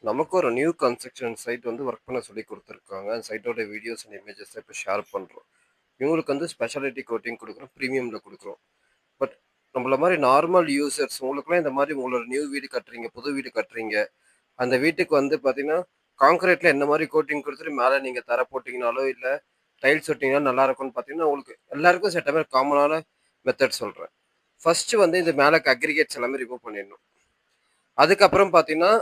நமக்கு ஒரு new construction site வந்து ஒர்க் பண்ண சொல்லி குடுத்துருக்காங்க. அந்த சைட்டோட வீடியோஸ் அண்ட் இமேஜஸ இப்ப ஷேர் பண்றோம். இவங்களுக்கு வந்து ஸ்பெஷாலிட்டி கோட்டிங் குடுக்குறோம். பிரீமியம்ல குடுக்குறோம். பட் நம்மள மாரி நார்மல் யூசர்ஸ் உங்களுக்கெல்லாம் இந்த மாரி உங்களோட நியூ வீடு கட்டுறீங்க, புது வீடு கட்டுறீங்க. அந்த வீட்டுக்கு வந்து பார்த்தீங்கன்னா, கான்கிரீட்ல என்ன மாரி கோட்டிங் குடுத்துட்டு மேல நீங்க தர போட்டீங்கனாலோ, இல்ல டைல்ஸ் ஒட்டிங்கன்னா நல்லா இருக்கும்னு பார்த்தீங்கன்னா, உங்களுக்கு எல்லாருக்கும் செட்ட மாரி காமனான மெத்தட் சொல்றேன். ஃபர்ஸ்ட் வந்து இந்த மேல அக்ரிகேட்ஸ் எல்லாமே ரிமூவ் பண்ணிடணும். அதுக்கப்புறம் பார்த்தீங்கன்னா,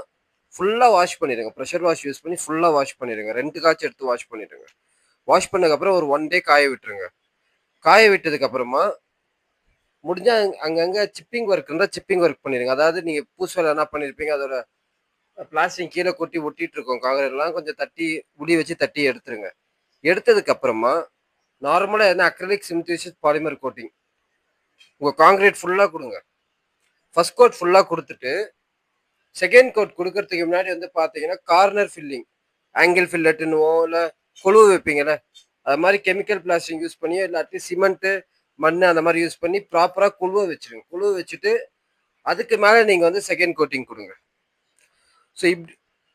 ஃபுல்லா வாஷ் பண்ணிடுங்க. பிரஷர் வாஷ் யூஸ் பண்ணி ஃபுல்லா வாஷ் பண்ணிடுங்க. 2 காய்ச்சி எடுத்து வாஷ் பண்ணிடுங்க. வாஷ் பண்ணதுக்கப்புறம் ஒரு 1 டே காய விட்டுருங்க. காய விட்டதுக்கு அப்புறமா முடிஞ்சா அங்கங்க சிப்பிங் ஒர்க் இருந்தா சிப்பிங் ஒர்க் பண்ணிடுங்க. அதாவது நீங்க பூசு வேலை என்ன பண்ணியிருப்பீங்க, அதோட பிளாஸ்டிக் கீழ கொட்டி ஒட்டிட்டு இருக்கும் கான்கிரீட்லாம் கொஞ்சம் தட்டி முடி வச்சு தட்டி எடுத்துருங்க. எடுத்ததுக்கு அப்புறமா நார்மலா என்ன அக்ரிலிக் சிமென்டீசியஸ் பாலிமர் கோட்டிங் உங்க கான்கிரீட் ஃபுல்லா குடுங்க. ஃபர்ஸ்ட் கோட் ஃபுல்லா குடுத்துட்டு செகண்ட் கோட் குடுக்கறதுக்கு முன்னாடி வந்து பார்த்தீங்கன்னா, கார்னர் ஃபில்லிங், ஆங்கிள் ஃபில்லட்டுன்னுவோம், இல்ல கொலுவு வைப்பீங்கல்ல, அது மாரி கெமிக்கல் பிளாஸ்டிக் யூஸ் பண்ணியோ, இல்லாட்டி சிமெண்ட்டு, மண்ணு அந்த மாரி யூஸ் பண்ணி ப்ராப்பரா குழுவ வச்சுருங்க. குழுவ வச்சுட்டு, அதுக்கு மேல நீங்க வந்து செகண்ட் கோட்டிங் குடுங்க. ஸோ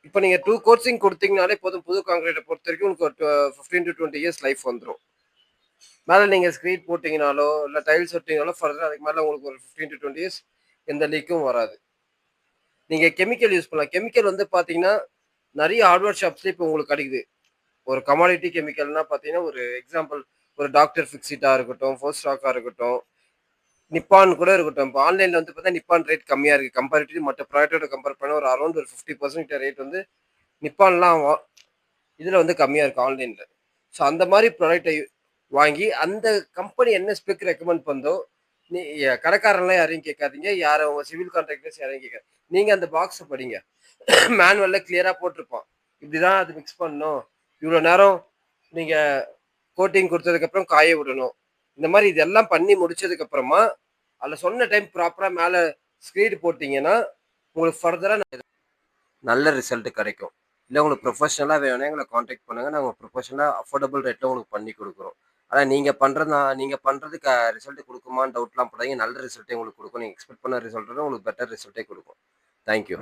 இப்ப நீங்க 2 கோட்ஸிங் குடுத்தீங்கனாலே போதும். புது கான்கிரீட்ட பொறுத்தவரைக்கும் உங்களுக்கு ஒரு 15 டூ 20 இயர்ஸ் லைஃப் வந்துரும். மேல நீங்க ஸ்க்ரீட் போட்டீங்கனாலோ, இல்ல டைல்ஸ் ஒட்டிங்கனாலோ ஃபர்தரா அதுக்கு மேல உங்களுக்கு ஒரு 15 டூ 20 இயர்ஸ் எந்த லீக்கும் வராது. நீங்க கெமிக்கல் யூஸ் பண்ணலாம். கெமிக்கல் வந்து பார்த்தீங்கன்னா, நெறைய ஹார்ட்வேர் ஷாப்ஸ்லயே இப்போ உங்களுக்கு கிடைக்குது. ஒரு கமாடிட்டி கெமிக்கல்னா பார்த்தீங்கன்னா, ஒரு எக்ஸாம்பிள் ஒரு டாக்டர் ஃபிக்ஸிட்டா இருக்கட்டும், ஃபோஸ்டாக்கா இருக்கட்டும், நிப்பான் கூட இருக்கட்டும். இப்போ ஆன்லைன்ல வந்து பார்த்தா நிப்பான் ரேட் கம்மியா இருக்கு. கம்பேரிட்டிவ்லி மத்த ப்ராடக்ட்டோட கம்பேர் பண்ணா ஒரு அரவுண்ட் ஒரு 50% கிட்ட ரேட் வந்து நிப்பான்லாம் இதுல வந்து கம்மியா இருக்கு ஆன்லைன்ல. ஸோ அந்த மாரி ப்ராடக்ட்ட வாங்கி அந்த கம்பெனி என்ன ஸ்பெக் ரெக்கமெண்ட் பண்ணுதோ, நீ கடைக்காரன்லாம் யாரையும் கேட்காதீங்க. யார உங்க சிவில் கான்ட்ராக்டர்ஸ் யாரையும் கேட்காதீங்க. நீங்க அந்த பாக்ஸ படிங்க. மேனுவல்ல கிளியரா போட்டிருப்பான். இப்படிதான் அது மிக்ஸ் பண்ணணும். இவ்வளோ நேரம் நீங்க கோட்டிங் குடுத்ததுக்கப்புறம் காய விடணும். இந்த மாரி இதெல்லாம் பண்ணி முடிச்சதுக்கு அப்புறமா, அதுல சொன்ன டைம் ப்ராப்பரா மேல ஸ்க்ரீட் போட்டீங்கன்னா, உங்களுக்கு ஃபர்தரா நல்ல ரிசல்ட் கிடைக்கும். இல்ல உங்களுக்கு ப்ரொஃபஷனலா வேணும்னா எங்கள கான்டாக்ட் பண்ணுங்க. நாங்க ப்ரொஃபஷனலா அஃபோர்டபுள் ரேட்ல உங்களுக்கு பண்ணி குடுக்குறோம். ஆனா நீங்க பண்றது ரிசல்ட் குடுக்குமான்னு டவுட்லாம் படாதீங்க. நல்ல ரிசல்ட்டே உங்களுக்கு குடுக்கும். நீங்க எக்ஸ்பெக்ட் பண்ண ரிசல்ட்ட விட உங்களுக்கு பெட்டர் ரிசல்ட்டே குடுக்கும். Thank you.